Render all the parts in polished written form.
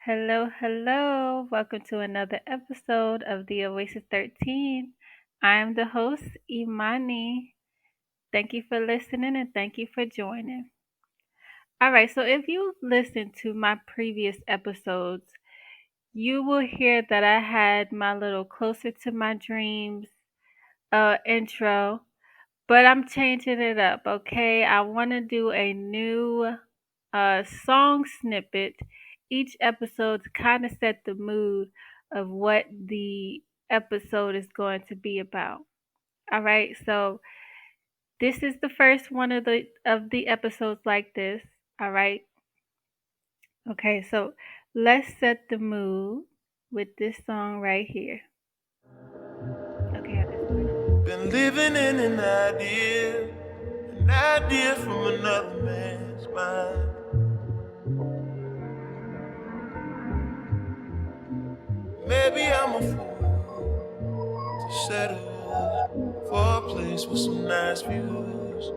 Hello, hello. Welcome to another episode of the Oasis 13. I am the host, Imani. Thank you for listening and thank you for joining. All right, so if you listened to my previous episodes, you will hear that I had my little Closer to My Dreams intro, but I'm changing it up, okay? I want to do a new song snippet each episode to kind of set the mood of what the episode is going to be about. All right, so this is the first one of the episodes like this. All right, okay, so let's set the mood with this song right here. Okay, at this point. Been living in an idea from another man's mind. Maybe I'm a fool to settle for a place with some nice views.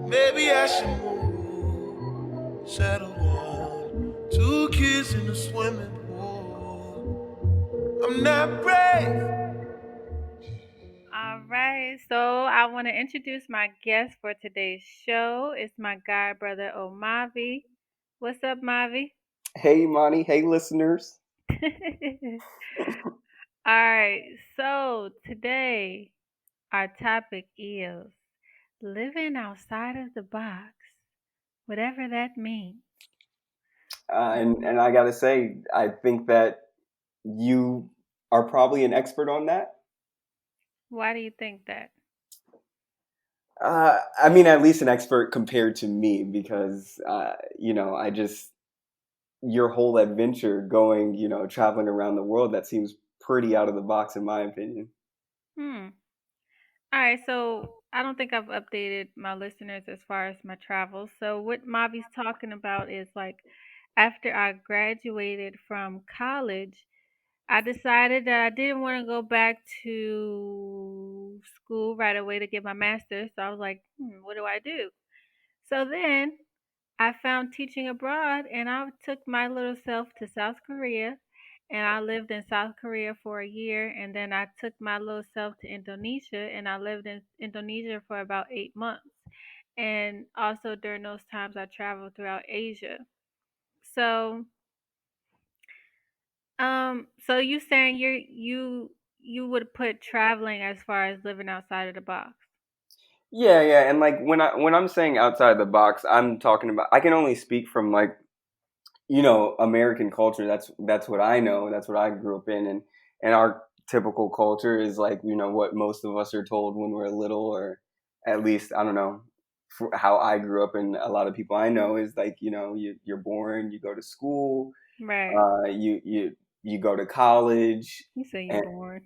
Maybe I should move, settle down. Two kids in a swimming pool. I'm not brave. All right, so I want to introduce my guest for today's show. It's my god brother Omavi. What's up, Mavi? Hey, Monty. Hey, listeners. All right, so today our topic is living outside of the box, whatever that means. And I gotta say, I think that you are probably an expert on that. Why do you think that? I mean, at least an expert compared to me, because I just your whole adventure going, traveling around the world, that seems pretty out of the box, in my opinion. Hmm. All right, so I don't think I've updated my listeners as far as my travels. So what Mavi's talking about is like after I graduated from college, I decided that I didn't want to go back to school right away to get my master's. So I was like, what do I do? So then I found teaching abroad and I took my little self to South Korea and I lived in South Korea for a year and then I took my little self to Indonesia and I lived in Indonesia for about 8 months. And also during those times I traveled throughout Asia. So so you saying you would put traveling as far as living outside of the box. Yeah, and like when I'm saying outside the box, I'm talking about. I can only speak from like American culture. That's what I know. That's what I grew up in, and our typical culture is like what most of us are told when we're little, or at least I don't know how I grew up, and a lot of people I know is like you're born, you go to school, Right. you go to college, You say you're and bored.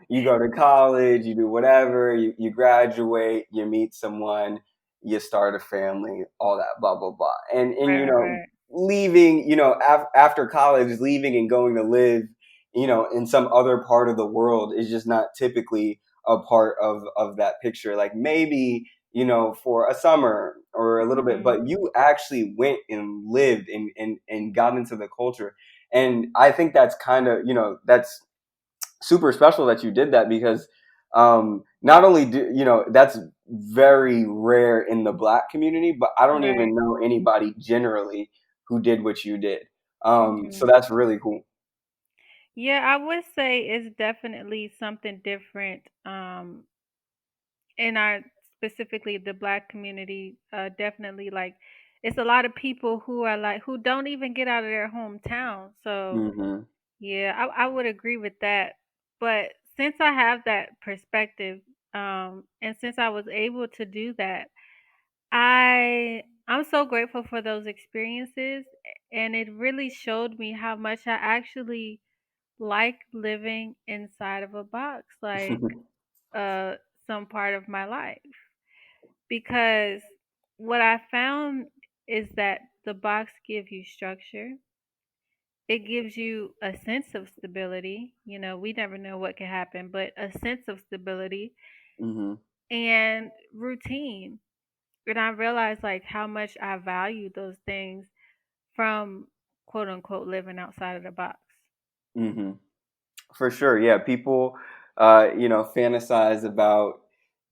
you go to college, you do whatever, you graduate, you meet someone, you start a family, all that, blah, blah, blah. And Right, right, leaving, after college, leaving and going to live, in some other part of the world is just not typically a part of that picture. Like maybe, for a summer or a little bit, right. but you actually went and lived and got into the culture. And I think that's kind of, that's super special that you did that because not only do that's very rare in the black community, but I don't Right. even know anybody generally who did what you did. So Mhm. that's really cool. Yeah, I would say it's definitely something different in our specifically the black community. Definitely like it's a lot of people who are like who don't even get out of their hometown. So Hmm. yeah, I would agree with that. But since I have that perspective, and since I was able to do that, I'm so grateful for those experiences, and it really showed me how much I actually like living inside of a box, like uh some part of my life. Because what I found is that the box gives you structure. It gives you a sense of stability. You know, we never know what can happen, but a sense of stability Hmm. and routine. and I realized like how much I value those things from quote unquote living outside of the box. Hmm. For sure, yeah. People, fantasize about,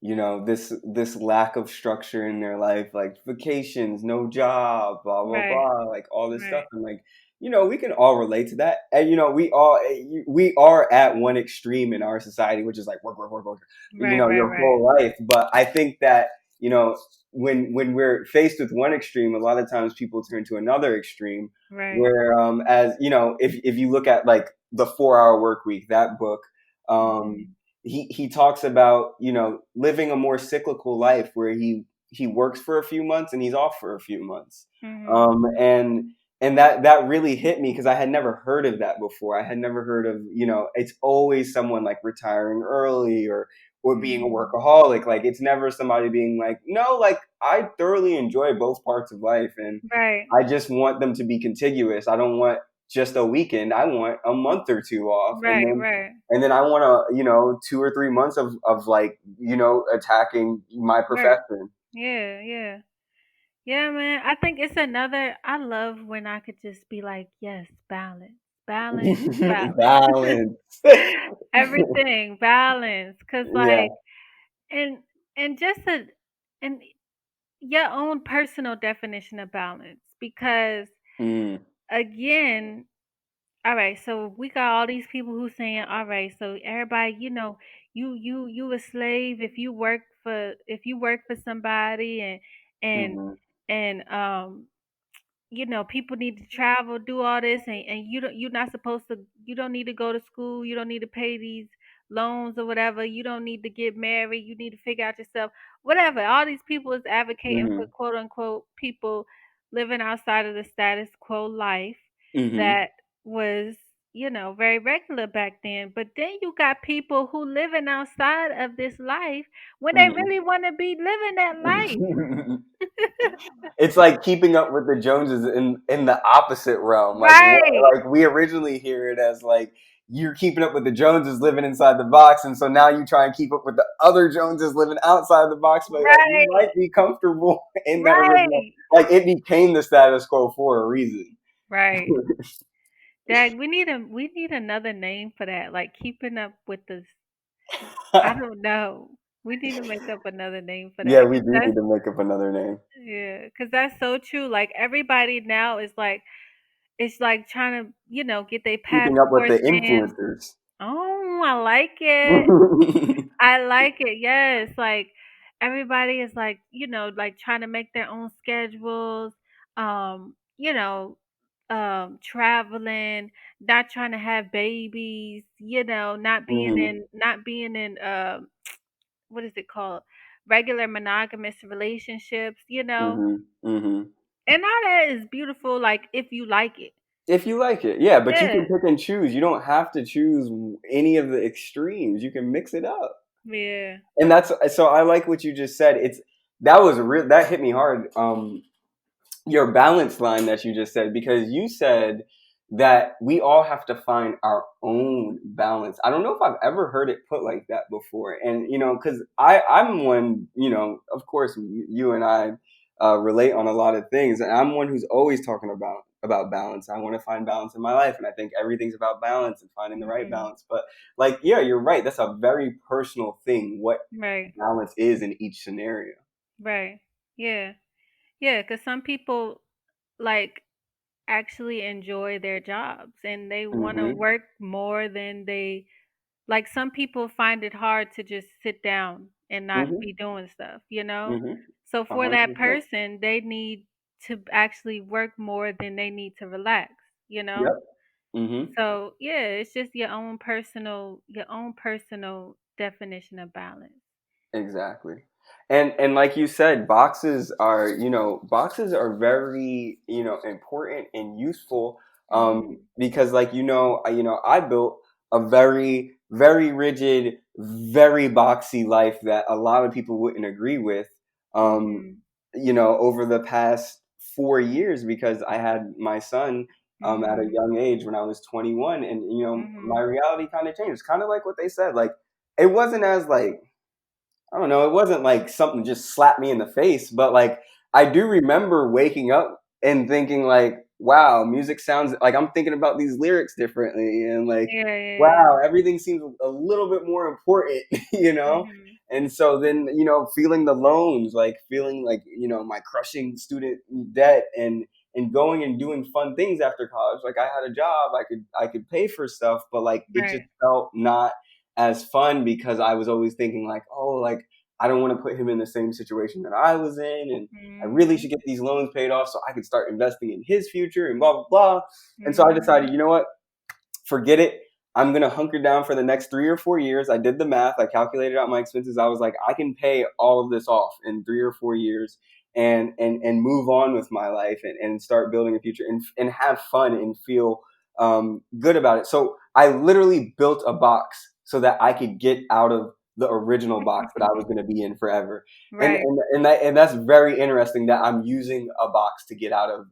this lack of structure in their life, like vacations, no job, blah blah Right, blah, like all this stuff, right, and like, we can all relate to that, and we are at one extreme in our society, which is like work, work, work, work, right, right, your right, whole life. But I think that when we're faced with one extreme, a lot of times people turn to another extreme right. where as if you look at like the 4 Hour Work Week, that book, um Mhm, he talks about living a more cyclical life where he works for a few months and he's off for a few months, mhm, and that really hit me because I had never heard of that before. I had never heard of, it's always someone like retiring early or being a mhm. workaholic. Like it's never somebody being like, no, like I thoroughly enjoy both parts of life, and Right, I just want them to be contiguous. I don't want just a weekend. I want a month or two off, right, right, and then I want to, 2 or 3 months of like, attacking my right. profession. Yeah, yeah. Yeah, man. I think it's another. I love when I could just be like, yes, balance, balance, balance. Balance. Everything, balance. Cause Yeah. like, and and just a, and your own personal definition of balance. Because Mm, again, all right, so we got all these people who saying, all right, so everybody, you a slave if you work for somebody and mhm, and people need to travel, do all this, and you're not supposed to, you don't need to go to school, you don't need to pay these loans or whatever, you don't need to get married, you need to figure out yourself, whatever. All these people is advocating for mhm, quote unquote people living outside of the status quo life mhm, that was, very regular back then. But then you got people who living outside of this life when they mhm. really want to be living that life. It's like keeping up with the Joneses in the opposite realm. Like Right, like we originally hear it as like you're keeping up with the Joneses living inside the box, and so now you try and keep up with the other Joneses living outside the box, but like you right, might be comfortable in that original. right. Like it became the status quo for a reason. Right. Dag, we need another name for that. Like keeping up with the I don't know. We need to make up another name for Yeah, that. we 'Cause do that's need to make up another name. yeah, 'cause that's so true. Like everybody now is like it's like trying to, get their Keeping up with passport the stamps. influencers. Oh, I like it. I like it. Yes, like everybody is like, like trying to make their own schedules, um, you know, traveling, not trying to have babies, Mhm, not being in what is it called? Regular monogamous relationships. mhm, mhm. And all that is beautiful like if you like it. If you like it, yeah, but you can Yeah. pick and choose. You don't have to choose any of the extremes. You can mix it up. Yeah. And that's so I like what you just said. That was real that hit me hard. Your balance line that you just said, because you said that we all have to find our own balance. I don't know if I've ever heard it put like that before. And because I'm one, of course you and I relate on a lot of things, and I'm one who's always talking about balance. I want to find balance in my life, and I think everything's about balance and finding the right Mhm. balance. But like, yeah, you're right. That's a very personal thing. What Right. balance is in each scenario. Right. Yeah. Yeah, cuz some people like actually enjoy their jobs and they want to Hmm. work more than they like some people find it hard to just sit down and not Hmm. be doing stuff. Hmm. So A for hundred that percent. person, they need to actually work more than they need to relax. Yep. Hmm. So, yeah, it's just your own personal definition of balance. Exactly. And like you said, boxes are very, important and useful, Mhm. because like I built a very very rigid, very boxy life that a lot of people wouldn't agree with, um, Mhm. over the past 4 years, because I had my son at a Mhm. young age when I was 21, and my Mhm. reality kind of changed. Kind of like what they said, like it wasn't as like I don't know, it wasn't like something just slapped me in the face, but like I do remember waking up and thinking like, wow, music sounds like I'm thinking about these lyrics differently and like, Yeah, yeah, wow, everything seems a little bit more important, you yeah. know? And so then, feeling the loans, like feeling like, my crushing student debt and going and doing fun things after college. Like I had a job, I could pay for stuff, but like it just Right. felt not as fun because I was always thinking like, oh, like I don't want to put him in the same situation that I was in, and I really Mhm. should get these loans paid off so I can start investing in his future and blah blah blah. And so I Mhm. decided, you know what, forget it. I'm gonna hunker down for the next 3 or 4 years. I did the math. I calculated out my expenses. I was like, I can pay all of this off in 3 or 4 years and move on with my life and start building a future and have fun and feel good about it. So I literally built a box so that I could get out of the original box that I was going to be in forever. And Right. and that's very interesting that I'm using a box to get out of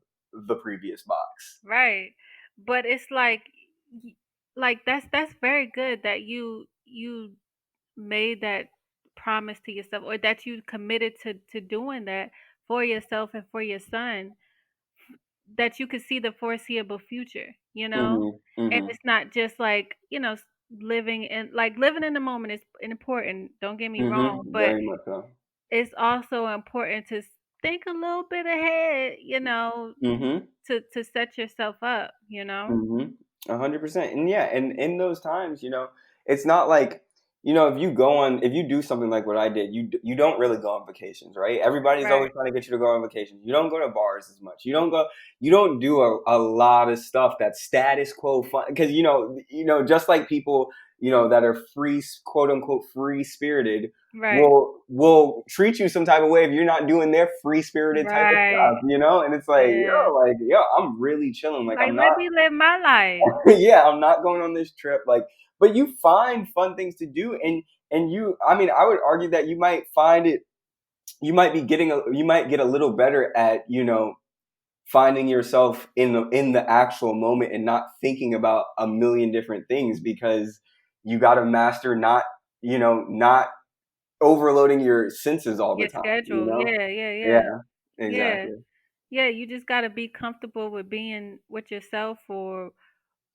the previous box. Right. But it's y- like that's very good that you made that promise to yourself, or that you committed to doing that for yourself and for your son, that you could see the foreseeable future, you know? Mhm. And Mhm. it's not just like, living in the moment is important, don't get me wrong, Mhm. but Very much so. it's also important to think a little bit ahead, Mhm. to set yourself up, you know? Mhm. 100%. And yeah, and in those times, it's not like, if you do something like what I did, you don't really go on vacations, right? Everybody's always Right. trying to get you to go on vacations. You don't go to bars as much. You don't do a lot of stuff that's status quo fun because just like people, that are free, quote unquote free spirited Right. will treat you some type of way if you're not doing their free spirited type of Right. stuff. And it's Yeah. like, yo, I'm really chilling. Like Like, I'm not, let me live my life. yeah, I'm not going on this trip. Like, but you find fun things to do, and I mean, I would argue that you might find it. You might get a little better at finding yourself in the actual moment and not thinking about a million different things because you got to master not overloading your senses all the Your time. schedule. Yeah, yeah, Yeah, yeah. Yeah. exactly. Yeah, you just gotta be comfortable with being with yourself or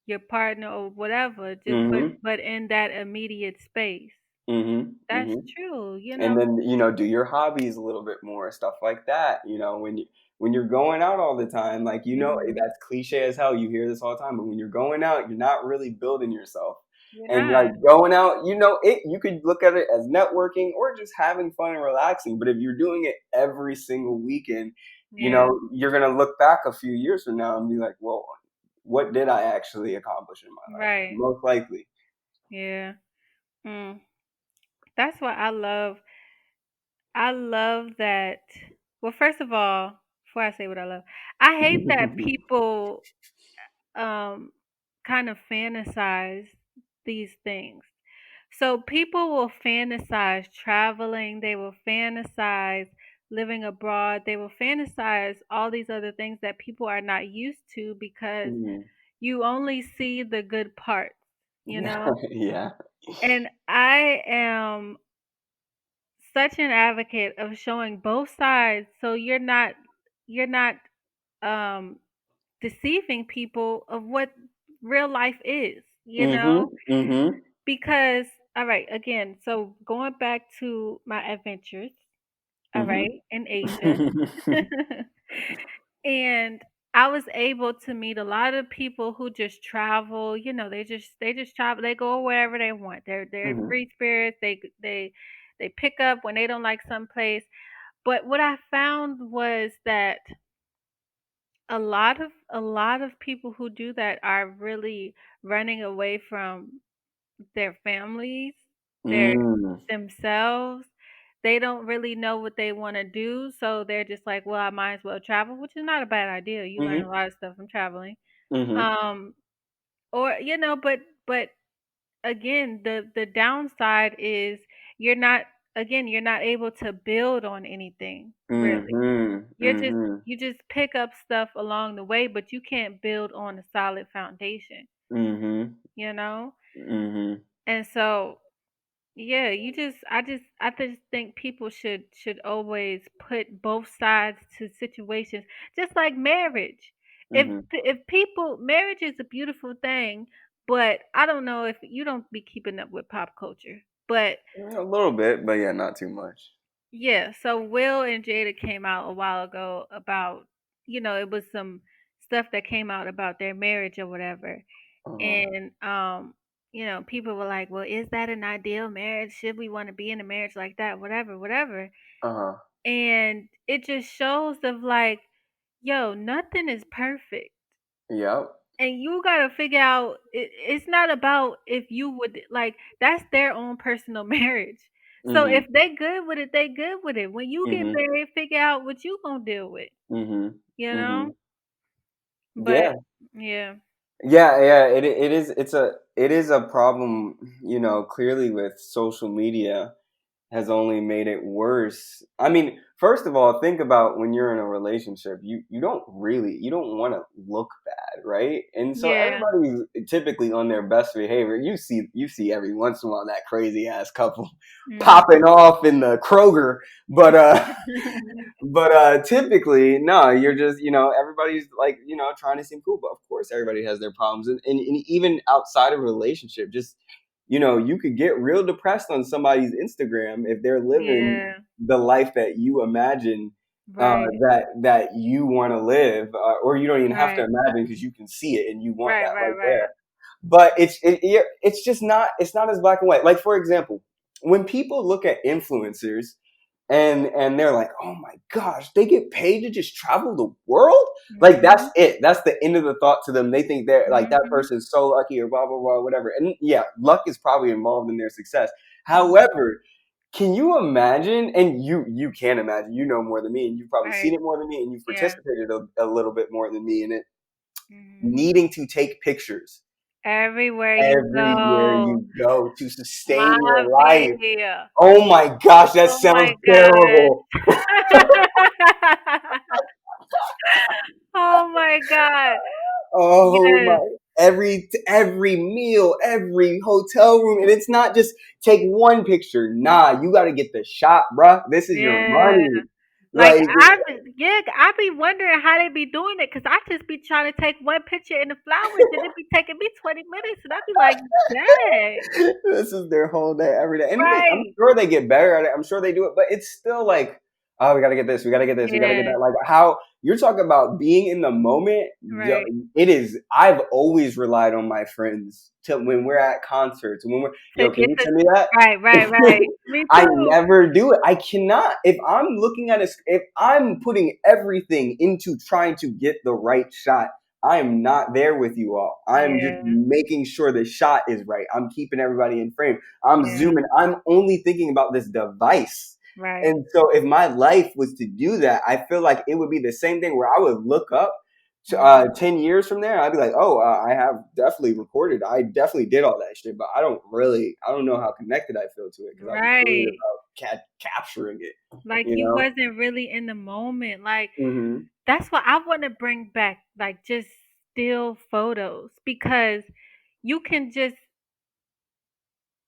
your partner or whatever, just Mhm. but in that immediate space. Mhm. That's Mhm. true, And then do your hobbies a little bit more, stuff like that. When you're going out all the time, like Mhm. that's cliche as hell. You hear this all the time, but when you're going out, you're not really building yourself. You're And like not. going out, you could look at it as networking or just having fun and relaxing. But if you're doing it every single weekend, Yeah. you're gonna look back a few years from now and be like, well, what did I actually accomplish in my life? Right. Most likely. Yeah. Mm. That's what I love. I love that. Well, first of all, before I say what I love, I hate that people um kind of fantasize these things. So people will fantasize traveling, they will fantasize living abroad, they will fantasize all these other things that people are not used to because Mhm. you only see the good parts, you Yeah, know? yeah. And I am such an advocate of showing both sides so you're not um deceiving people of what real life is, you Mhm, know? mhm, Because, all right, again, so going back to my adventures, all right, mhm. in Asia, and I was able to meet a lot of people who just travel. They just travel. They go wherever they want. They're Mhm, free spirits. They pick up when they don't like some place. But what I found was that a lot of people who do that are really running away from their families, their mm, themselves. They don't really know what they want to do, so they're just like, "Well, I might as well travel," which is not a bad idea. You learn a mhm, lot of stuff from traveling. mhm, Um, or but again, the downside is you're not able to build on anything really. mhm, You're just mhm, you just pick up stuff along the way, but you can't build on a solid foundation, mhm, you know? mhm, And so Yeah, I just think people should always put both sides to situations, just like marriage. Hmm. If people marriage is a beautiful thing, but I don't know if you don't be keeping up with pop culture. But A little bit, but yeah, not too much. yeah, so Will and Jada came out a while ago about, it was some stuff that came out about their marriage or whatever. Uh-huh. And people were like, "Well, is that an ideal marriage? Should we want to be in a marriage like that? Whatever, whatever." Uh-huh. And it just shows of like, yo, nothing is perfect. Yep. And you got to figure out it's not about if you would like that's their own personal marriage. So Mm-hmm. if they good with it, they good with it. When you get Mm-hmm. married, figure out what you going to deal with, Mm-hmm. you Mm-hmm. know? But Yeah. yeah. Yeah, yeah, it is it is a problem, clearly with social media has only made it worse. I mean, first of all, think about when you're in a relationship, you don't want to look bad, right? And so Yeah. everybody's typically on their best behavior. You see every once in a while that crazy ass couple popping Mhm. off in the Kroger, but but typically, no, you're just, everybody's like, trying to seem cool. But of course, everybody has their problems. And even outside of a relationship, just, you could get real depressed on somebody's Instagram if they're living Yeah. the life that you imagine Right. that you want to live, or you don't even have to Right. imagine because you can see it and you want Right, that right, right right. there. But it's just not, it's not as black and white. Like, for example, when people look at influencers and they're like, oh my gosh, they get paid to just travel the world. Like, that's Mhm. it. That's the end of the thought to them. They think they're like, that Mhm. person's so lucky or blah blah blah whatever. And yeah, luck is probably involved in their success. Mhm. However, can you imagine? And you can imagine. You know more than me, and you've probably seen Right. it more than me, and you've Yeah. participated a little bit more than me in it. Mhm. Needing to take pictures Everywhere you everywhere go. you go to sustain your life. Mavi. Oh my gosh, that Oh sounds my terrible. gosh. Oh my god. Oh Yes. my! Every meal, every hotel room, and it's not just take one picture. Nah, you got to get the shot, bruh. This is your Yeah. money. Like Like, I be wondering how they be doing it because I just be trying to take one picture in the flowers and it be taking me 20 minutes and I be like, dang. this is their whole day, every day. And I'm Right. sure they get better at it. I'm sure they do it, but it's still like, oh, we got to get this, we got to get this, we got to get Yeah. that. Like, how you're talking about being in the moment. Right. It is. I've always relied on my friends to when we're at concerts, when we're, To yo, can get you the send me that? right, right, right. Me I too. never do it. I cannot. If I'm looking at if I'm putting everything into trying to get the right shot, I am not there with you all. I am just Yeah. making sure the shot is right. I'm keeping everybody in frame. I'm Yeah. zooming. I'm only thinking about this device. Right. And so if my life was to do that, I feel like it would be the same thing where I would look up Mhm. 10 years from there. I'd be like, oh, I have definitely recorded. I definitely did all that shit, but I don't know how connected I feel to it because I was worried Right. about capturing it, Like you you know? wasn't really in the moment. Like Hmm. that's what I want to bring back, like just still photos because you can just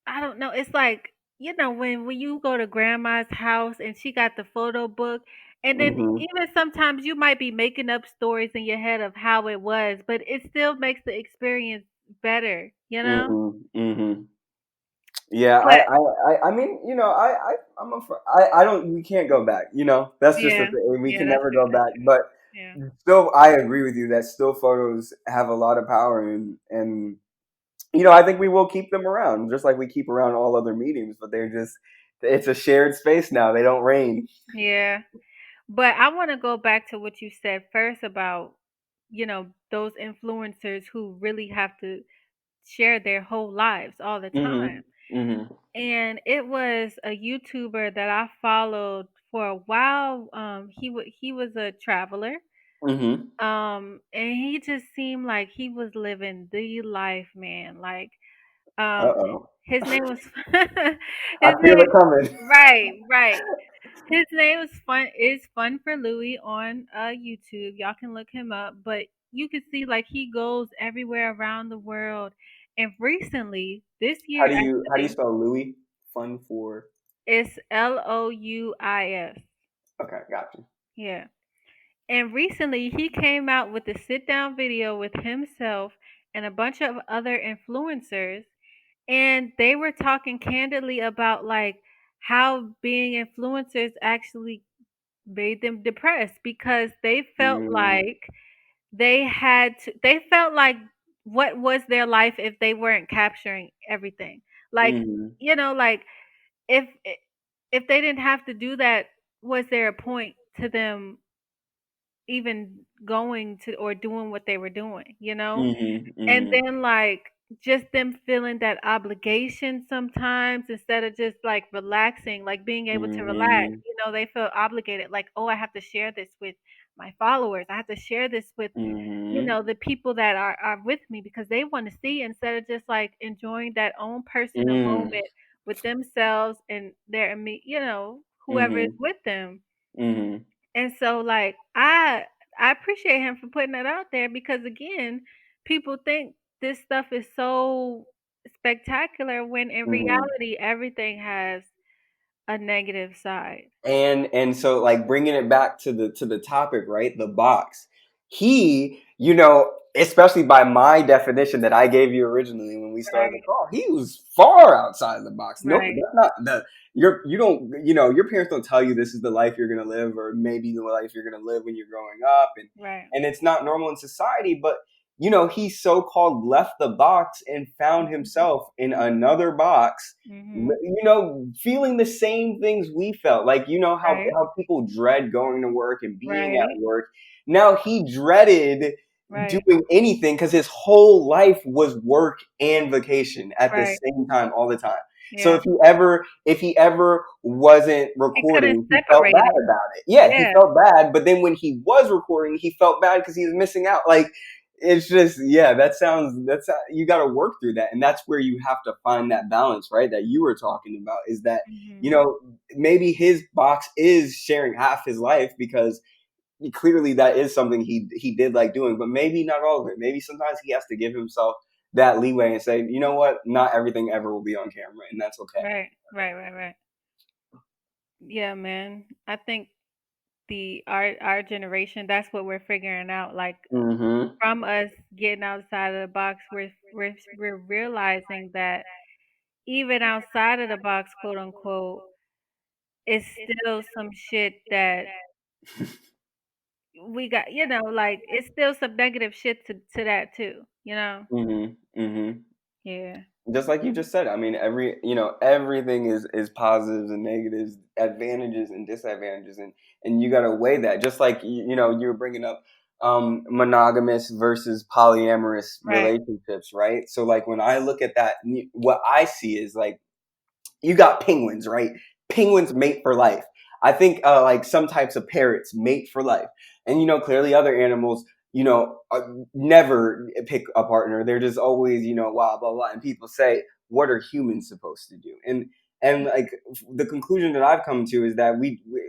I don't know. It's like, when you go to grandma's house and she got the photo book, and then Hmm. even sometimes you might be making up stories in your head of how it was, but it still makes the experience better, you know? Hmm. Hmm. Yeah, But I mean, I'm I don't, we can't go back, that's just the yeah, thing. We yeah, can that's never true. go That's back. true. But Yeah. still, I agree with you that still photos have a lot of power, and I think we will keep them around, just like we keep around all other mediums, but it's a shared space now. They don't reign. Yeah. But I want to go back to what you said first about, those influencers who really have to share their whole lives all the Hmm. time. Hmm. And it was a YouTuber that I followed for a while. He was a traveler. Hmm. And he just seemed like he was living the life, man. Like, Uh um, oh. his name was I his feel it name, coming. right, right. His name is Fun for Louie on YouTube. Y'all can look him up, but you can see like he goes everywhere around the world. And recently, this year How do you actually, spell Louis? Fun for. It's Louis. Okay, gotcha. Yeah. And recently he came out with a sit down video with himself and a bunch of other influencers, and they were talking candidly about like how being influencers actually made them depressed because they felt Mm, like they felt like what was their life if they weren't capturing everything. Like, mm, like if if they didn't have to do that, was there a point to them even going to or doing what they were doing, you know? And mm, then like just them feeling that obligation sometimes instead of just like relaxing, like being able to relax, mm, they feel obligated, like, oh, I have to share this with my followers. I have to share this with, mm, the people that are with me because they want to see instead of just like enjoying that own personal mm, moment with themselves and their whoever is mm, with them. mm, And so like I appreciate him for putting that out there because again, people think this stuff is so spectacular when in mm. reality everything has a negative side. And so like bringing it back to the topic, right, the box, he, especially by my definition that I gave you originally when we started the Right, call, he was far outside of the box. Nope, right, that's not the you don't, your parents don't tell you this is the life you're gonna live, or maybe the life you're gonna live when you're growing up, right. and it's not normal in society. But he so-called left the box and found Mhm. himself in another box, Mhm. feeling the same things we felt. Like, Right, how people dread going to work and being at right, work. Now he dreaded right, doing anything because his whole life was work and vacation at the right. same time, all the time. So Yeah. if he ever wasn't He couldn't recording, he felt separate it. bad about it. Yeah, he Yeah. felt bad. But then when he was recording, he felt bad because he was missing out. Like, it's just, yeah, that's you got to work through that, and that's where you have to find that balance, right, that you were talking about, is that Mhm. maybe his box is sharing half his life because clearly that is something he did like doing, but maybe not all of it. Maybe sometimes he has to give himself that leeway and say, you know what, not everything ever will be on camera, and that's okay. Right, right, right, right. Yeah, man. I think the our generation, that's what we're figuring out. Like Mm-hmm. from us getting outside of the box, we're realizing that even outside of the box, quote unquote, it's still some shit that we got. Like it's still some negative shit to that too. Mm-hmm. Mm-hmm. Yeah. Just like you just said, I mean, everything is positives and negatives, advantages and disadvantages, and you got to weigh that. Just like you were bringing up monogamous versus polyamorous Right. relationships, right? So like when I look at that, what I see is like, you got penguins, right? Penguins mate for life. I think like some types of parrots mate for life, and clearly other animals, never pick a partner. They're just always, blah blah blah. And people say, what are humans supposed to do? And like the conclusion that I've come to is that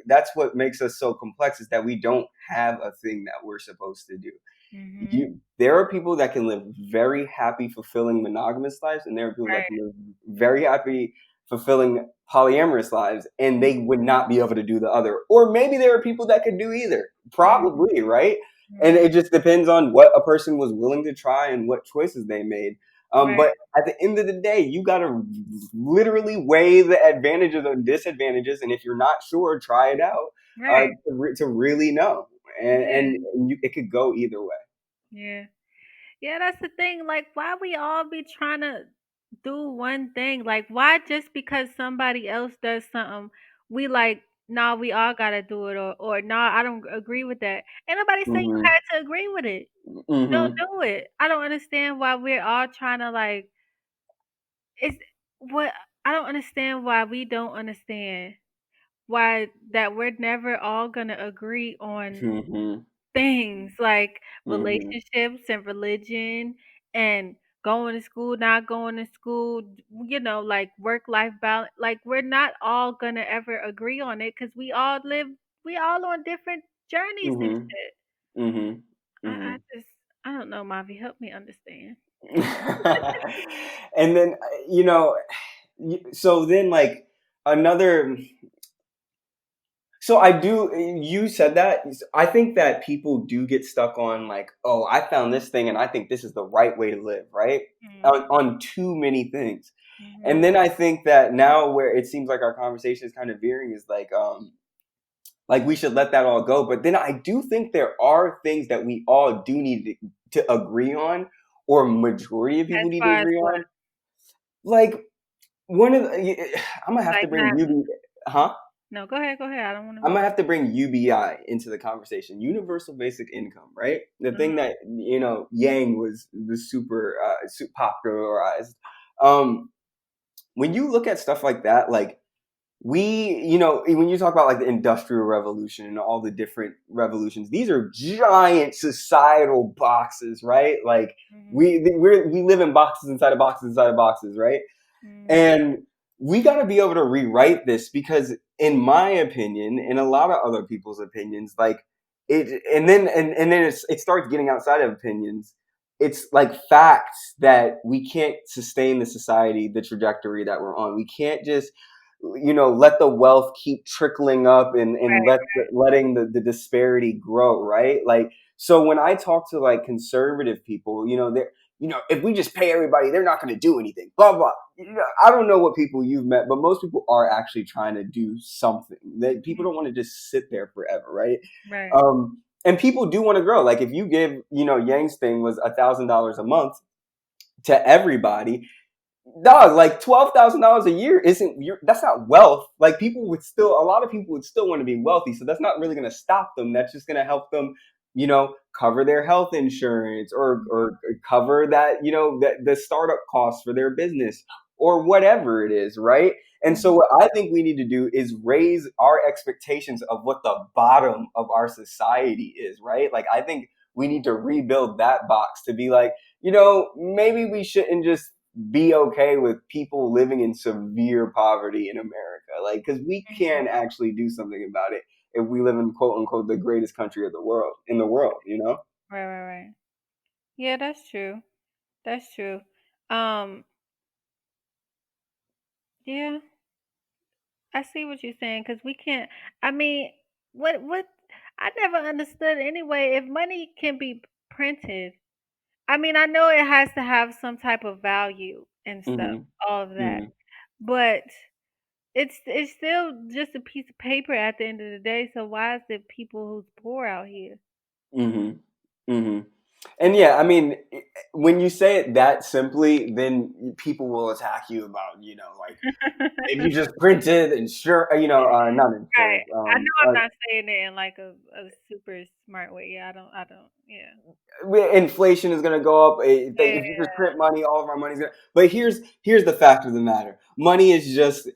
that's what makes us so complex, is that we don't have a thing that we're supposed to do. Mhm. There are people that can live very happy, fulfilling monogamous lives, and there are people that Right. can live very happy, fulfilling polyamorous lives, and they would not be able to do the other. Or maybe there are people that could do either. Mhm. Probably, right? And Mhm. it just depends on what a person was willing to try and what choices they made. Right. But at the end of the day, you got to literally weigh the advantages and disadvantages, and if you're not sure, try it out Right. to really know. Yeah. It could go either way. Yeah. Yeah, that's the thing. Like, why we all be trying to do one thing? Like, why just because somebody else does something, we like, nah, we all gotta do it, or nah, I don't agree with that. Ain't nobody say you Mhm. had to agree with it. Don't Mhm. do it. I don't understand why we're all trying to like. It's what I don't understand why we don't understand why that we're never all gonna agree on Mhm. things like Mhm. relationships and religion and going to school, not going to school, like work life balance. Like we're not all gonna ever agree on it because we all on different journeys and Mhm. shit. Mhm. I Mhm. just, I don't know, Mavi, help me understand. And then, you know, So then, like, another. So I do. You said that. I think that people do get stuck on like, oh, I found this thing, and I think this is the right way to live, right? Mm-hmm. On too many things, and Mm-hmm. then I think that now where it seems like our conversation is kind of veering is like we should let that all go. But then I do think there are things that we all do need to agree on, or majority of As people need to far as agree what? on. Like one of the, I'm gonna have to Like bring how? huh? No, go ahead. Go ahead. I don't want to. I'm gonna have to bring UBI into the conversation. Universal basic income, right? The thing Uh-huh. that Yang was super popularized. Um, when you look at stuff like that, like when you talk about like the industrial revolution and all the different revolutions, these are giant societal boxes, right? Like Mm-hmm. we live in boxes inside of boxes inside of boxes, right? Mm-hmm. And we got to be able to rewrite this because, in my opinion, and a lot of other people's opinions, like it starts getting outside of opinions. It's like facts that we can't sustain the society, the trajectory that we're on. We can't just let the wealth keep trickling up and Right. letting the disparity grow, right? Like, so when I talk to like conservative people, they're if we just pay everybody, they're not going to do anything, blah blah. I don't know what people you've met, but most people are actually trying to do something. That people don't want to just sit there forever, right? Right. And people do want to grow. Like if you give Yang's thing was $1,000 a month to everybody, dog, like $12,000 a year that's not wealth. Like a lot of people would still want to be wealthy, so that's not really going to stop them. That's just going to help them, cover their health insurance or cover that the startup costs for their business or whatever it is, right? And so Mm-hmm. what I think we need to do is raise our expectations of what the bottom of our society is, right? Like I think we need to rebuild that box to be like, maybe we shouldn't just be okay with people living in severe poverty in America. Like, because we Mm-hmm. can actually do something about it if we live in quote unquote the greatest country of the world in the world. Right. Right. Right. Yeah, that's true. That's true. Um. Yeah, I see what you're saying because we can't. I mean, what? I never understood anyway. If money can be printed, I mean, I know it has to have some type of value and stuff, Hmm. all of that, Hmm. but it's still just a piece of paper at the end of the day. So why is it people who's poor out here? Hmm. Hmm. And yeah, I mean, when you say it that simply, then people will attack you about, like if you just printed not Right. insurance, I know I'm not saying it in like a super smart way. Yeah, I don't. Yeah. inflation is going to go up. Yeah. If you just print money, all of our money's going to. But here's the fact of the matter: money is just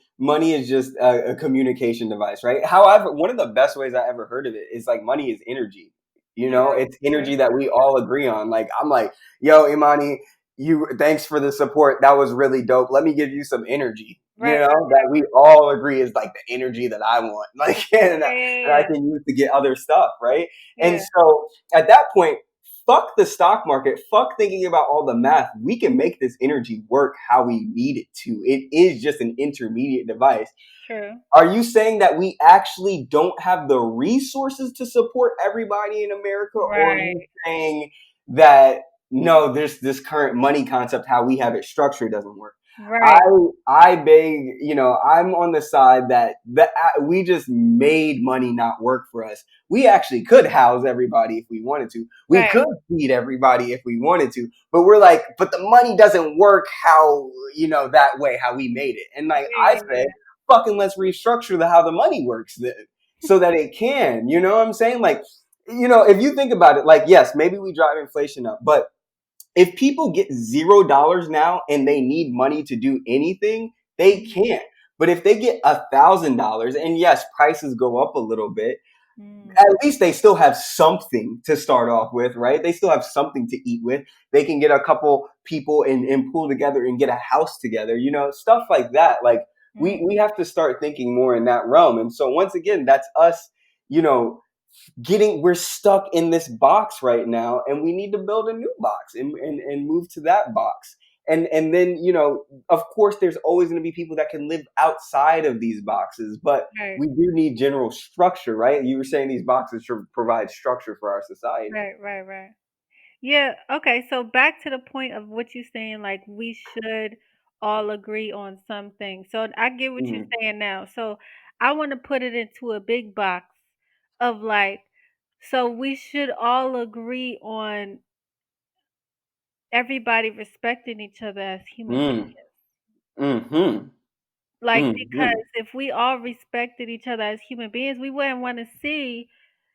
a communication device, right? However, one of the best ways I ever heard of it is like money is energy. True. It's True. energy that we all agree on. Like I'm like, yo, Imani, you thanks for the support. That was really dope. Let me give you some energy. Right. That we all agree is like the energy that I want, like, Yeah. Yeah. and I Yeah. can use to get other stuff, right? And Yeah. so at that point, fuck the stock market, fuck thinking about all the math. We can make this energy work how we need it to. It is just an intermediate device. True. Are you saying that we actually don't have the resources to support everybody in America? Or are Right. you saying that no, this current money concept, how we have it structured, doesn't work? I Right. I beg, I'm on the side that we just made money not work for us. We actually could house everybody if we wanted to. We Right. could feed everybody if we wanted to. But we're like, but the money doesn't work how, that way, how we made it. And like Yeah. I Yeah. say, Yeah. fucking let's restructure how the money works then, so that it can. You know what I'm saying? Like, if you think about it, like, yes, maybe we drive inflation up, but if people get $0 now and they need money to do anything, they Mhm. can't. But if they get $1,000, and yes, prices go up a little bit, Mm. at least they still have something to start off with, right? They still have something to eat with. They can get a couple people and pull together and get a house together, stuff like that. Like we Mm. have to start thinking more in that realm. And so once again, that's us, you know, we're stuck in this box right now, and we need to build a new box and move to that box. and then of course there's always going to be people that can live outside of these boxes, but Right, we do need general structure, right? You were saying these boxes should provide structure for our society. right, right, right. Yeah, okay, so back to the point of what you're saying, like we should all agree on some things. So I get what you're Hmm. saying now. So I want to put it into a big box of like, so we should all agree on everybody respecting each other as human beings. Mm. Hmm. Like, Hmm. because if we all respected each other as human beings, we wouldn't want to see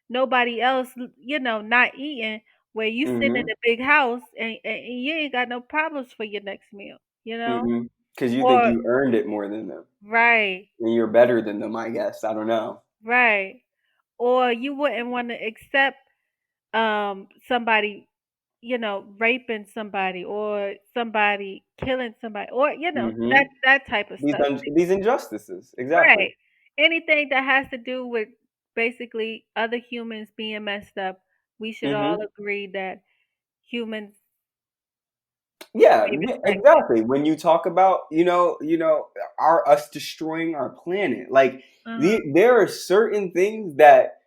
nobody else, not eating, where you sit in Hmm. a big house and you ain't got no problems for your next meal, you know? Hmm. Because you think Or you earned it more than them, right, and you're better than them, I guess. I don't know. right. Or you wouldn't want to accept somebody, raping somebody or somebody killing somebody or Hmm. that type of stuff. These injustices, exactly. Right. Anything that has to do with basically other humans being messed up, we should all Hmm. agree that humans should Yeah, be respected. exactly. When you talk about, our us destroying our planet, like Uh-huh. there are certain things that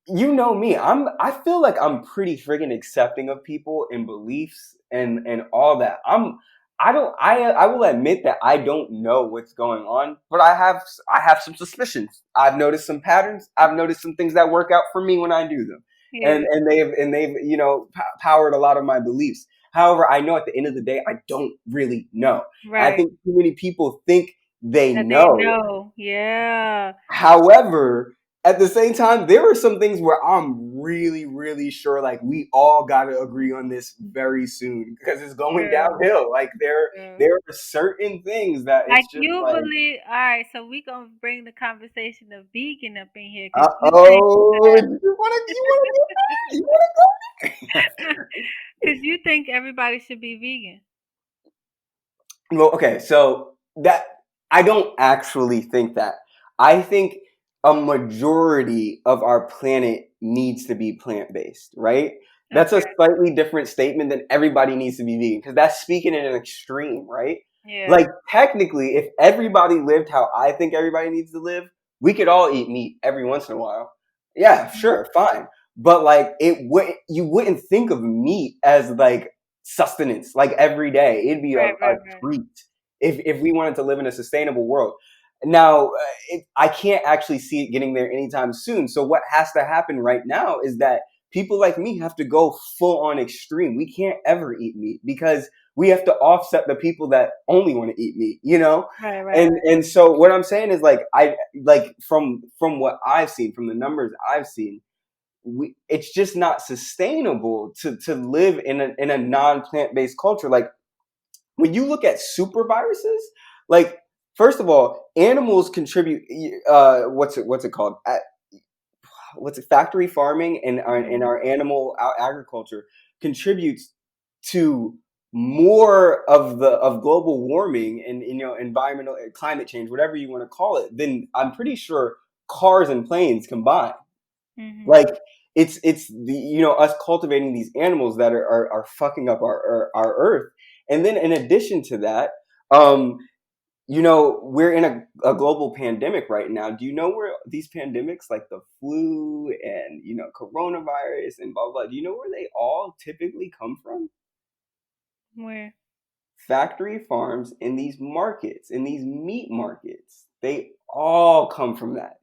you know me. I feel like I'm pretty friggin' accepting of people and beliefs and all that. I don't I will admit that I don't know what's going on, but I have some suspicions. I've noticed some patterns. I've noticed some things that work out for me when I do them. And Yeah. they've powered a lot of my beliefs. However, I know at the end of the day I don't really know. I Right. think too many people think they That they know. know. Yeah. However, at the same time, there are some things where I'm really, really sure like we all gotta agree on this very soon because it's going True. downhill. Like True. there are certain things that Like it's just you like, believe, all right, so we gonna bring the conversation of vegan up in here because you think oh, that you wanna go there? because you think everybody should be vegan. Well, okay, so that I don't actually think that. I think a majority of our planet needs to be plant-based, right? That's a Okay. slightly different statement than everybody needs to be vegan because that's speaking in an extreme, right? Yeah. Like technically, if everybody lived how I think everybody needs to live, we could all eat meat every once in a while. Yeah, Mhm. sure, fine. But like you wouldn't think of meat as like sustenance like every day. It'd be Right, a right, right. treat if we wanted to live in a sustainable world. Now, I can't actually see it getting there anytime soon. So what has to happen right now is that people like me have to go full on extreme. We can't ever eat meat because we have to offset the people that only want to eat meat, Right, right, and so what I'm saying is like I like from what I've seen, from the numbers I've seen, it's just not sustainable to live in a non plant based culture. Like when you look at super viruses, like first of all, animals contribute. What's it called? What's it? Factory farming and right. our animal agriculture contributes to more of global warming and environmental climate change, whatever you want to call it, than I'm pretty sure cars and planes combined. Mhm. Like it's the us cultivating these animals that are fucking up our earth. And then in addition to that, um we're in a global pandemic right now. Do you know where these pandemics like the flu and coronavirus and blah blah, do you know where they all typically come from? Where? Factory farms in these markets, in these meat markets. They all come from that.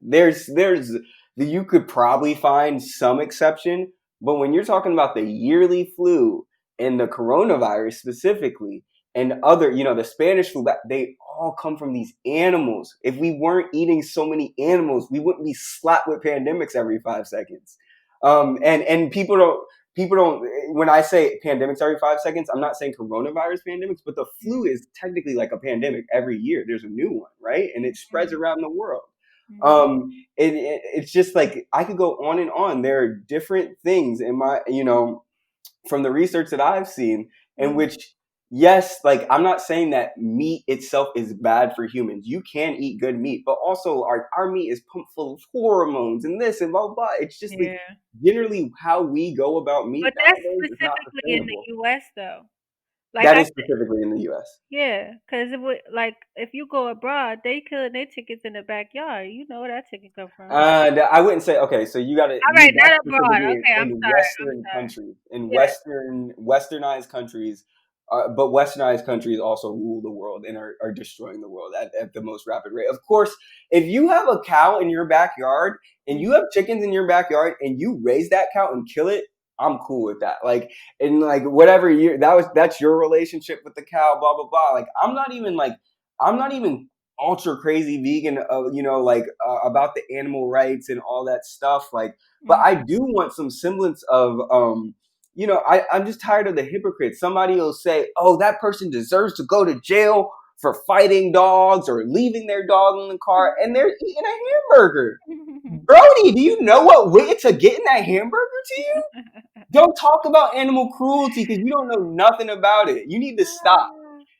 You could probably find some exception, but when you're talking about the yearly flu and the coronavirus specifically, and other, the Spanish flu, they all come from these animals. If we weren't eating so many animals, we wouldn't be slapped with pandemics every 5 seconds. And people don't when I say pandemics every 5 seconds, I'm not saying coronavirus pandemics, but the flu is technically like a pandemic every year. There's a new one, right? And it spreads Mhm. around the world. Mhm. It's just like I could go on and on. There are different things in my, from the research that I've seen, in Mhm. which, yes, like I'm not saying that meat itself is bad for humans. You can eat good meat, but also our meat is pumped full of hormones and this and blah blah blah. It's just like Yeah. generally how we go about meat But that's nowadays is not specifically in the sustainable. US though. Like That I is specifically in the U.S. yeah, 'cause it would like if you go abroad, they killing their chickens in the backyard. You know where that chicken come from. I wouldn't say okay. So you got to All right, that's not abroad. specifically Okay, I'm in sorry. I'm Western sorry. countries, in Yeah. Westernized countries, but Westernized countries also rule the world and are destroying the world at the most rapid rate. Of course, if you have a cow in your backyard and you Mhm. have chickens in your backyard and you raise that cow and kill it, I'm cool with that. Like in like whatever year that's your relationship with the cow, blah blah blah. Like I'm not even ultra crazy vegan, like about the animal rights and all that stuff. Like, but Mhm. I do want some semblance of, I'm just tired of the hypocrites. Somebody will say, "Oh, that person deserves to go to jail for fighting dogs or leaving their dog in the car," and they're eating a hamburger. Brody, do you know what went into getting that hamburger to you? Don't talk about animal cruelty because you don't know nothing about it. You need to stop.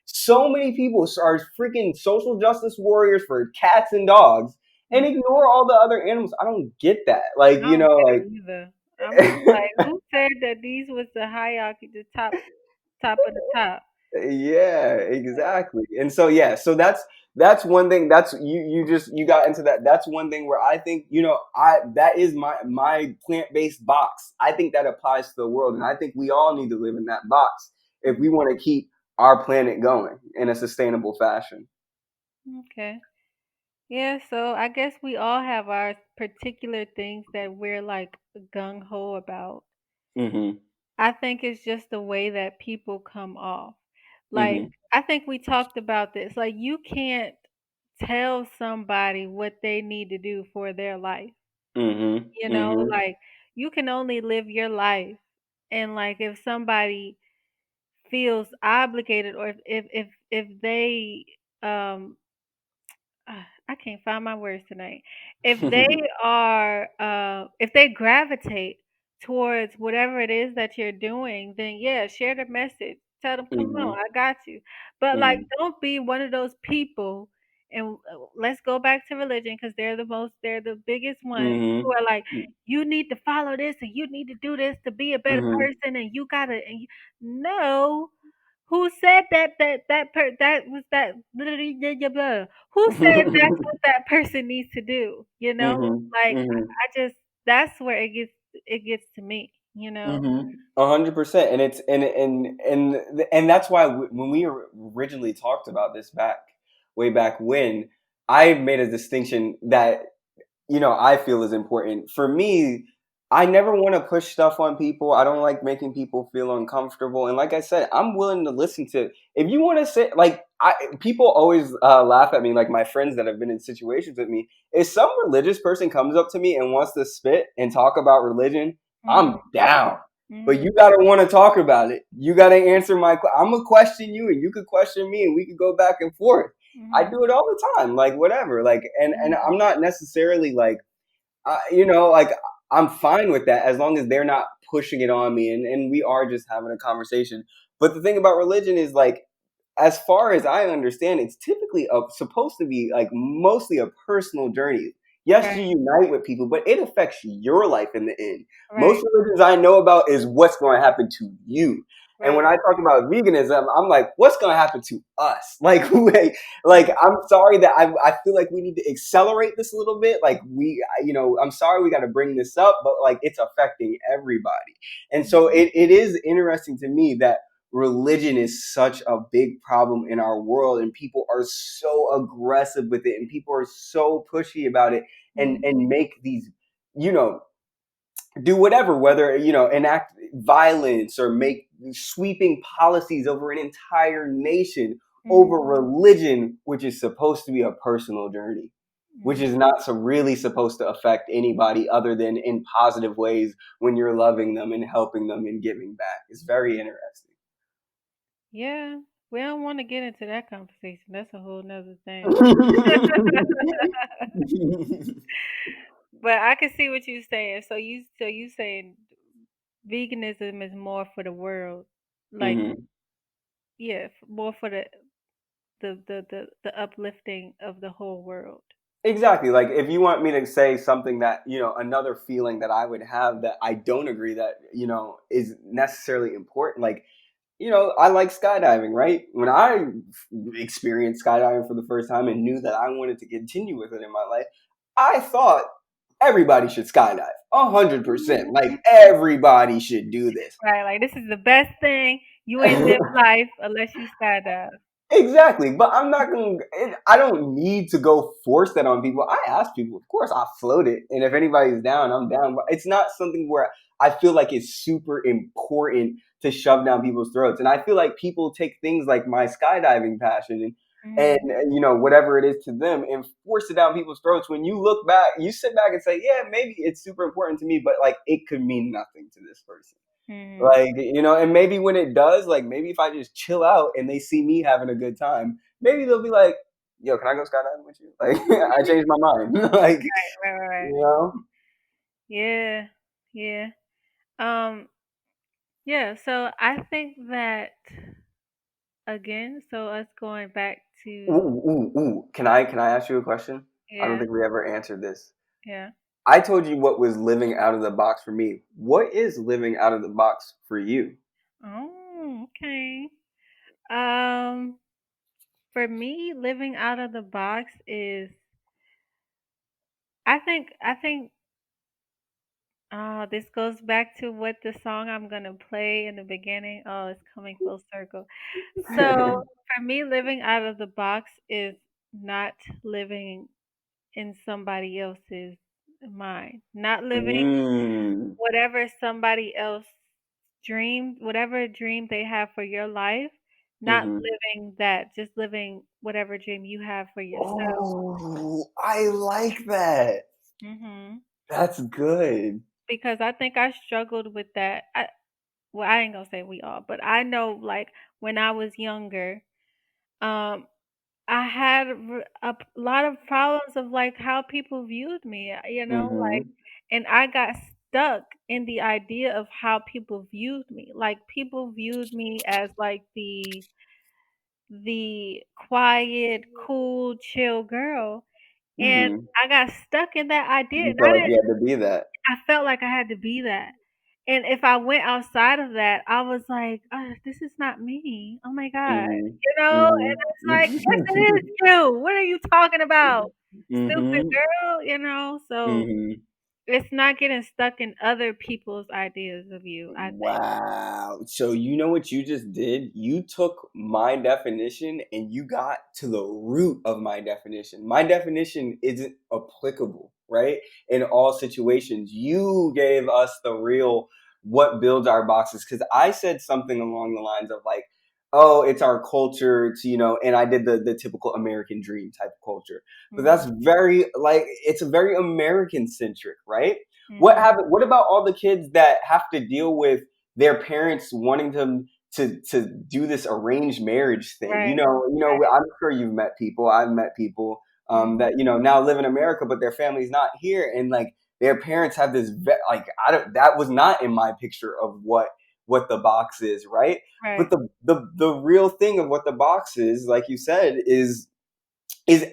So many people are freaking social justice warriors for cats and dogs and Mhm. ignore all the other animals. I don't get that. Like, I don't get it either. I'm just like, who said that these was the hierarchy, the top of the top? yeah, exactly. And so yeah, so that's one thing. That's you just you got into that. That's one thing where I think, I that is my plant-based box. I think that applies to the world and I think we all need to live in that box if Mhm. we want to keep our planet going in a sustainable fashion. Okay. Yeah, so I guess we all have our particular things that we're like gung ho about. Mhm. I think it's just the way that people come off. Like, Mhm. I think we talked about this. Like, you can't tell somebody what they need to do for their life. Mhm. You know, Mhm. like, you can only live your life. And, like, if somebody feels obligated or if they, um, I can't find my words tonight. If they gravitate towards whatever it is that you're doing, then yeah, share the message. Tell them, come on, Mhm. I got you. But like, Mhm. don't be one of those people. And let's go back to religion because they're the biggest ones who Mhm. are like, you need to follow this and you need to do this to be a better Mhm. person, and you gotta. No, who said that was that literally blah, blah, blah. Who said that's what that person needs to do? You know, Mhm. like Mhm. I just that's where it gets to me. You know. Mhm. 100%, and it's and that's why when we originally talked about this way back when, I made a distinction that I feel is important. For me, I never want to push stuff on people. I don't like making people feel uncomfortable. And like I said, I'm willing to listen to if you want to say people always laugh at me, like my friends that have been in situations with me. If some religious person comes up to me and wants to spit and talk about religion, Mhm. I'm down. But you Mhm. gotta want to talk about it. You gotta answer I'm gonna question you, and you could question me, and we could go back and forth. I Mhm. do it all the time, like whatever, like, and Mhm. I'm not necessarily like like I'm fine with that as long as they're not pushing it on me and we are just having a conversation. But the thing about religion is like, as far as I understand, it's typically supposed to be like mostly a personal journey. Yes, you Right. unite with people, but it affects your life in the end. Most Right. religions I know about is what's going to happen to you. And when Right. I talk about veganism, I'm like, what's going to happen to us? Like, like Mhm. I'm sorry that I feel like we need to accelerate this a little bit. Like I'm sorry we got to bring this up, but like it's affecting everybody. And so Mhm. it is interesting to me that religion is such a big problem in our world and people are so aggressive with it and people are so pushy about it and Mhm. make these you know do whatever, whether enact violence or make sweeping policies over an entire nation over Mhm. religion, which is supposed to be a personal journey, which Mhm. is not so really supposed to affect anybody other than in positive ways when you're loving them and helping them and giving back. It's very interesting. Yeah. We don't want to get into that conversation. That's a whole nother thing. But I can see what you're saying. So you saying veganism is more for the world, like hmm yeah, more for the uplifting of the whole world. Exactly. Like if you want me to say something that, another feeling that I would have that I don't agree that, is necessarily important. Like I like skydiving, right? When I experienced skydiving for the first time and knew that I wanted to continue with it in my life, I thought everybody should skydive. 100%. Like everybody should do this. Right, like this is the best thing. You ain't live life unless you skydive. Exactly, but I'm not gonna. I don't need to go force that on people. I ask people, of course, I float it, and if anybody's down, I'm down. But it's not something where I feel like it's super important to shove down people's throats. And I feel like people take things like my skydiving passion Mhm. and whatever it is to them and force it down people's throats. When you look back, you sit back and say, yeah, maybe it's super important to me, but like it could mean nothing to this person. Mhm. Like, and maybe when it does, like maybe if I just chill out and they see me having a good time, maybe they'll be like, yo, can I go skydiving with you? Like, I changed my mind. Like, Right, right, right. you know? Yeah. Yeah. Um, yeah, so I think that again, so us going back Ooh, to ooh, ooh. Can I ask you a question? I don't yeah, think we ever answered this. yeah. I told you what was living out of the box for me. What is living out of the box for you? Oh, okay. Um, for me, living out of the box is I think this goes back to what the song I'm gonna play in the beginning. Oh, it's coming full circle. So for me, living out of the box is not living in somebody else's mind, not living Mm. whatever somebody else dream, whatever dream they have for your life, not Hmm. living that, just living whatever dream you have for yourself. Oh, I like that. Mhm. That's good. Because I think I struggled with that. Well, I ain't gonna say we all, but I know like when I was younger, um, I had lot of problems of like how people viewed me, like, Hmm. and I got stuck in the idea of how people viewed me. Like people viewed me as like the quiet, cool, chill girl, and Hmm. I got stuck in that idea, You and felt like you had to be that. I felt like I had to be that. And if I went outside of that, I was like, "Oh, this is not me. Oh my god." Mhm. And it's like, "Yes, it is Mhm. you. What are you talking about? Stupid Mhm. girl." So Mhm. it's not getting stuck in other people's ideas of you, I think. Wow. So you know what you just did? You took my definition and you got to the root of my definition. My definition isn't applicable, right? In all situations. You gave us the real what builds our boxes. Cause I said something along the lines of like, oh, it's our culture to, and I did the typical American dream type of culture. But that's Mhm. very like it's a very American centric, right? Mhm. What about all the kids that have to deal with their parents wanting them to do this arranged marriage thing? Right. You know, I'm sure you've met people. I've met people Mhm. that now live in America, but their family's not here, and like their parents have this like I don't. That was not in my picture of what the box is, right? But Right. the real thing of what the box is, like you said, is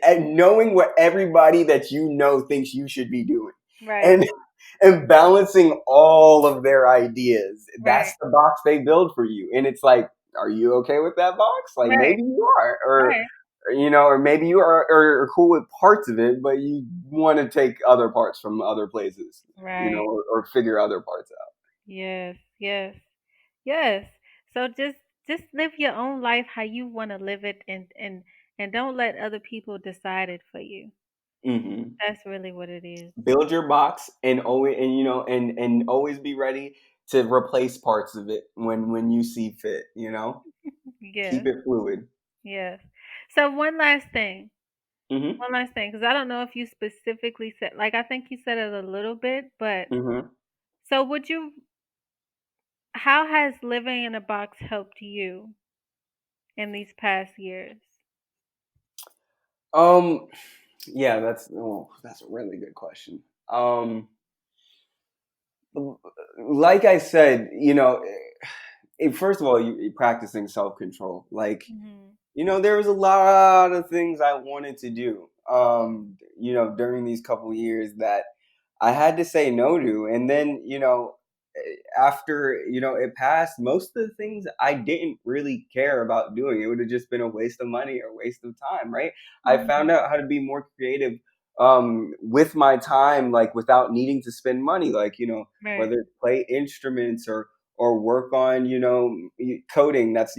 at knowing what everybody that you know thinks you should be doing Right. and and balancing all of their ideas. Right. That's the box they build for you. And it's like, are you okay with that box? Like Right. maybe you are, Right. or maybe you are cool with parts of it, but you want to take other parts from other places, Right. or figure other parts out. Yes. Yes. Yes. So just live your own life how you want to live it, and don't let other people decide it for you. Hmm. That's really what it is. Build your box and always and always be ready to replace parts of it when you see fit. Keep Yes. it fluid. Yes. So one last thing. Hmm. One last thing, because I don't know if you specifically said, like, I think you said it a little bit, but Hmm. so how has living in a box helped you in these past years? Um. Yeah, that's a really good question. Like I said, first of all, you practicing self control. Like, Mhm. there was a lot of things I wanted to do. During these couple years that I had to say no to, and then after it passed, most of the things I didn't really care about doing. It would have just been a waste of money or a waste of time, right? I found Mhm. out how to be more creative with my time, like without needing to spend money, like Right. whether it's play instruments or work on coding. That's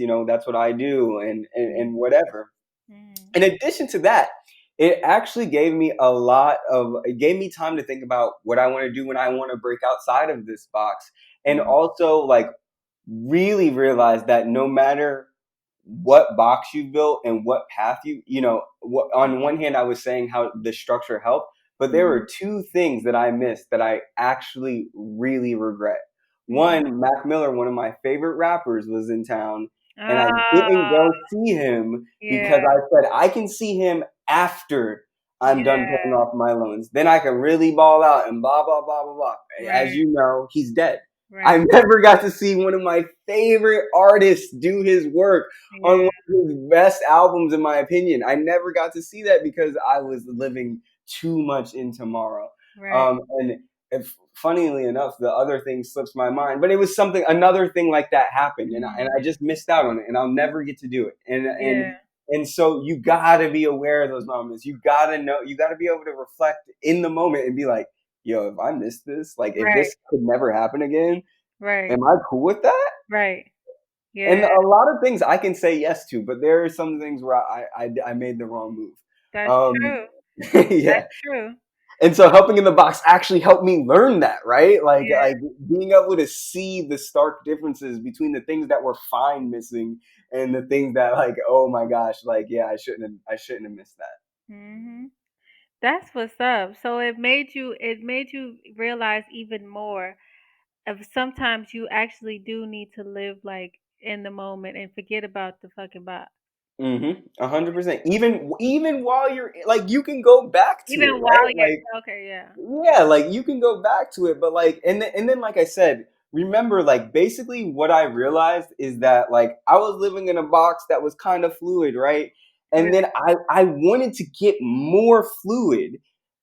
what I do, and Mhm. whatever. Mhm. In addition to that, it actually it gave me time to think about what I want to do when I want to break outside of this box, and Mhm. also like really realize that no matter what box you built and what path on one hand I was saying how the structure helped, but there Mhm. were two things that I missed that I actually really regret. Mhm. One, Mac Miller, one of my favorite rappers, was in town, and I didn't Ah, go see him because yeah, I said I can see him after I'm done paying yeah, off my loans. Then I can really ball out and blah blah blah blah blah. As right, you know, he's dead. I right, never got to see one of my favorite artists do his work on yeah, one of his best albums, in my opinion. I never got to see that because I was living too much in tomorrow. right. And if, funnily enough, the other thing slips my mind, but it was another thing like that happened, and Mhm. I just missed out on it, and I'll never get to do it. Yeah, And so you gotta be aware of those moments. You gotta know. You gotta be able to reflect in the moment and be like, "Yo, if I missed this, like if right, this could never happen again, right, am I cool with that?" right. And Yeah, a lot of things I can say yes to, but there are some things where I made the wrong move. that's Um, true. yeah. That's true. And so helping in the box actually helped me learn that, right? Yeah. Like being able to see the stark differences between the things that were fine missing and the things that, like, oh my gosh, like yeah, I shouldn't have missed that. Mhm. That's what's up. So it made you realize even more of sometimes you actually do need to live like in the moment and forget about the fucking box. 100%. Even while you're like, you can go back to it, Even while right? Like you're okay, yeah. yeah, like you can go back to it, but like, and then like I said, remember, like basically what I realized is that like I was living in a box that was kind of fluid, right? And Right. then I wanted to get more fluid,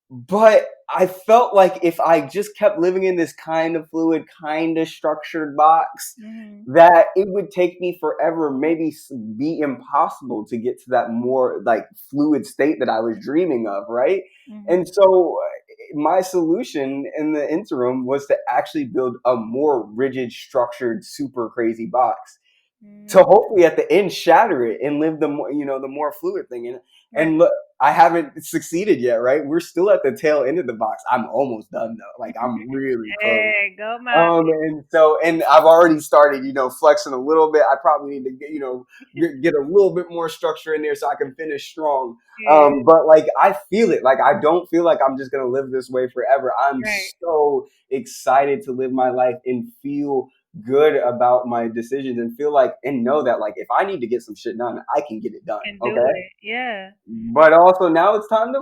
but I felt like if I just kept living in this kind of fluid, kind of structured box, Mhm. that it would take me forever, maybe be impossible to get to that more like fluid state that I was dreaming of, right? Mhm. And so my solution in the interim was to actually build a more rigid, structured, super crazy box to Mhm. hopefully at the end shatter it and live the more fluid thing in it. Right. And look, I haven't succeeded yet, right? We're still at the tail end of the box. I'm almost done though. Like I'm really close. Hey, go mom. And I've already started, flexing a little bit. I probably need to get a little bit more structure in there so I can finish strong. Yeah. But like I feel it. Like I don't feel like I'm just gonna live this way forever. I'm Right. so excited to live my life and feel good about my decisions and feel like and know that like if I need to get some shit done, I can get it done. And do Okay. it. Yeah. But also now it's time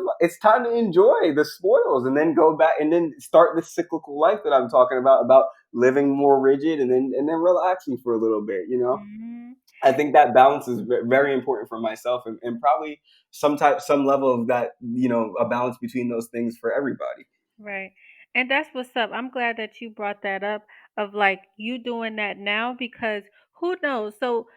to enjoy the spoils and then go back and then start the cyclical life that I'm talking about living more rigid and then relaxing for a little bit. Mhm. I think that balance is very important for myself and probably some level of that, a balance between those things for everybody. Right. And that's what's up. I'm glad that you brought that up of like you doing that now because who knows? So,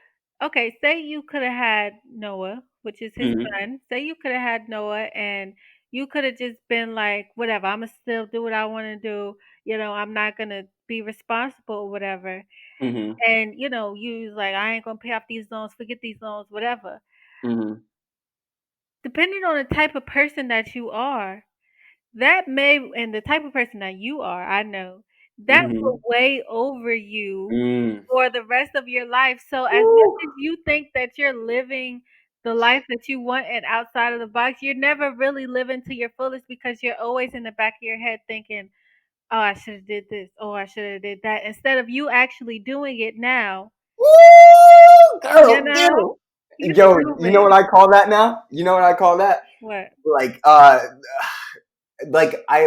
okay, say you could have had Noah, which is his Hmm. son. Say you could have had Noah and you could have just been like, whatever, I'm going to still do what I want to do. I'm not going to be responsible or whatever. Hmm. And, you was like, I ain't going to pay off these loans, forget these loans, whatever. Hmm. Depending on the type of person that you are, that may and the type of person that you are, I know, that will Hmm. weigh over you Mm. for the rest of your life. So as much Woo. as you think that you're living the life that you want and outside of the box, you're never really living to your fullest because you're always in the back of your head thinking, "Oh, I should have did this. Oh, I should have did that." Instead of you actually doing it now, Woo! you Girl, get know, 'em. you can Yo, do you know it. what I call that now? You know what I call that? What? Like, I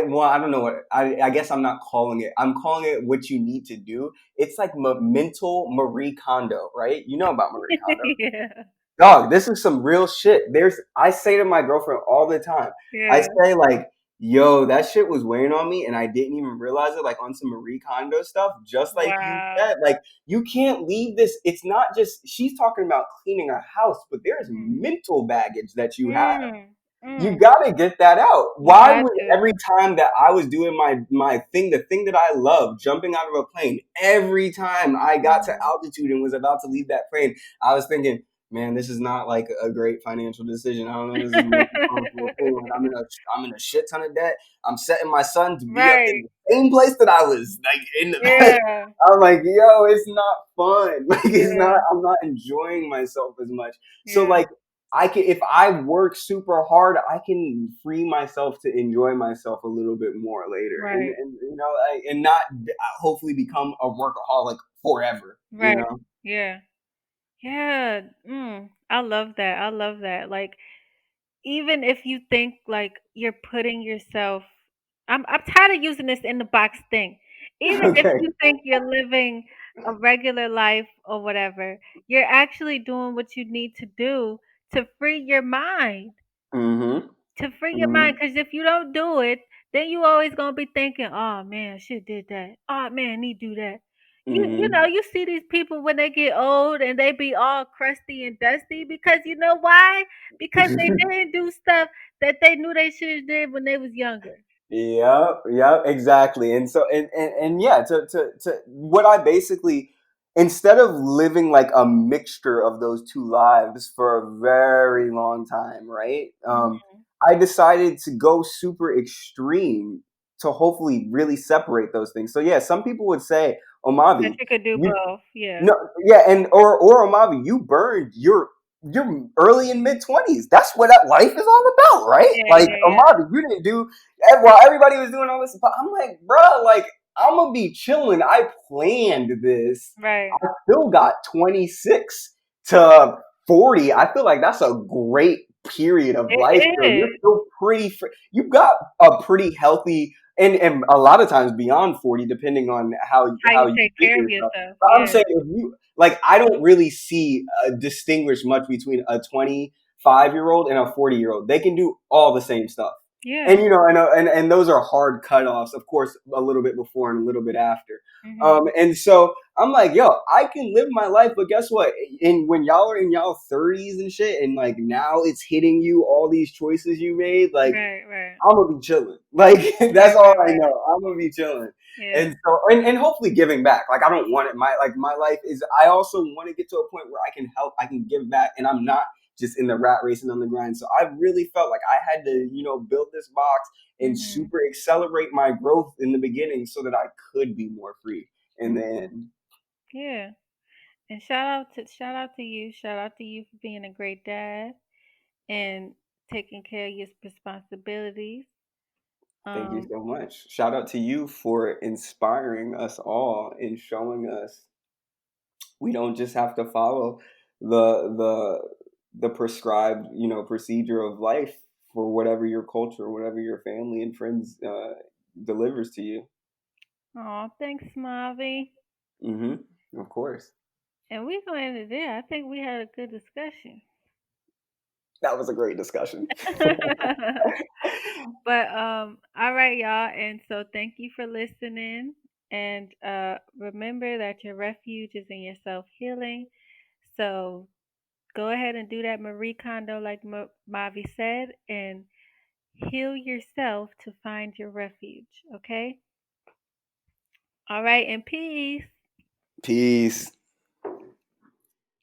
don't know what I guess I'm not calling it. I'm calling it what you need to do. It's like mental Marie Kondo, right? You know about Marie Kondo. Yeah. Dog, this is some real shit. I say to my girlfriend all the time, I Yeah. say like, Yo, that shit was weighing on me, and I didn't even realize it. Like on some Marie Kondo stuff, just like you Wow. said, like you can't leave this. It's not just she's talking about cleaning a house, but there's Mm. mental baggage that you have. Mm. You Mm. gotta get that out. You Why got would to. every time that I was doing my thing, the thing that I love, jumping out of a plane, every time I got to Mhm. altitude and was about to leave that plane, I was thinking, man, this is not like a great financial decision. I don't know, this is the most responsible thing. Like I'm in a shit ton of debt. I'm setting my son to be up in Right. the same place that I was like in the like, Yeah. I'm like, yo, it's not fun. Like it's not Yeah. I'm not enjoying myself as much. So Yeah. like I can if I work super hard, I can free myself to enjoy myself a little bit more later, Right. and you know, and not hopefully become a workaholic forever. You Right. know. Yeah. Yeah. I love that. I love that. Like, even if you think like you're putting yourself, I'm tired of using this in the box thing. Even if Okay. you think you're living a regular life or whatever, you're actually doing what you need to do to free your mind. Mm-hmm. To free your Mm-hmm. mind, because if you don't do it, then you always gonna be thinking, "Oh man, I should did that. Oh man, I need to do that." You know, Mm-hmm. you see these people when they get old and they be all crusty and dusty because you know why? Because they didn't do stuff that they knew they should have did when they was younger. Yep, yep, exactly. And so and yeah, to what I basically instead of living like a mixture of those two lives for a very long time, right? Mhm. I decided to go super extreme to hopefully really separate those things. So yeah, some people would say, That Omavi, you could do you both. Yeah. no, yeah, and or Omavi, you burned your early and mid 20s. That's what that life is all about, right? Yeah, Like yeah, yeah. Omavi, you didn't do while everybody was doing all this. But I'm like, bro, like I'm gonna be chilling. I planned this. Right. I still got 26 to 40. I feel like that's a great period of It life where you're is. still pretty. You've got a pretty healthy. And a lot of times beyond 40, depending on How how you you take figure care of yourself. yourself. But I'm Yeah. saying if you like, I don't really see distinguish much between a 25-year-old and a 40-year-old. They can do all the same stuff, Yeah. and you know, and those are hard cutoffs. Of course, a little bit before and a little bit after. Mhm. And so I'm like, yo, I can live my life, but guess what? And when y'all are in y'all 30s and shit, and like now it's hitting you all these choices you made, like Right, right. I'm gonna be chilling. Like that's Right, all right, I right. know. I'm gonna be chilling, Yeah. and so and hopefully giving back. Like I don't want it. My life is. I also want to get to a point where I can help. I can give back, and I'm not just in the rat race and on the grind. So I really felt like I had to, build this box and Mhm. super accelerate my growth in the beginning so that I could be more free in the Mhm. end. Yeah. And shout out to you. Shout out to you for being a great dad and taking care of your responsibilities. Thank you Um, so much. Shout out to you for inspiring us all and showing us we don't just have to follow the the the prescribed procedure of life for whatever your culture, whatever your family and friends delivers to you. oh, thanks, Mavi. Of course. And we're going to end it there. I think we had a good discussion. That was a great discussion. But all right, y'all. And so thank you for listening. And remember that your refuge is in your self healing. So go ahead and do that Marie Kondo, like Mavi said, and heal yourself to find your refuge. Okay? All right, and peace. Peace.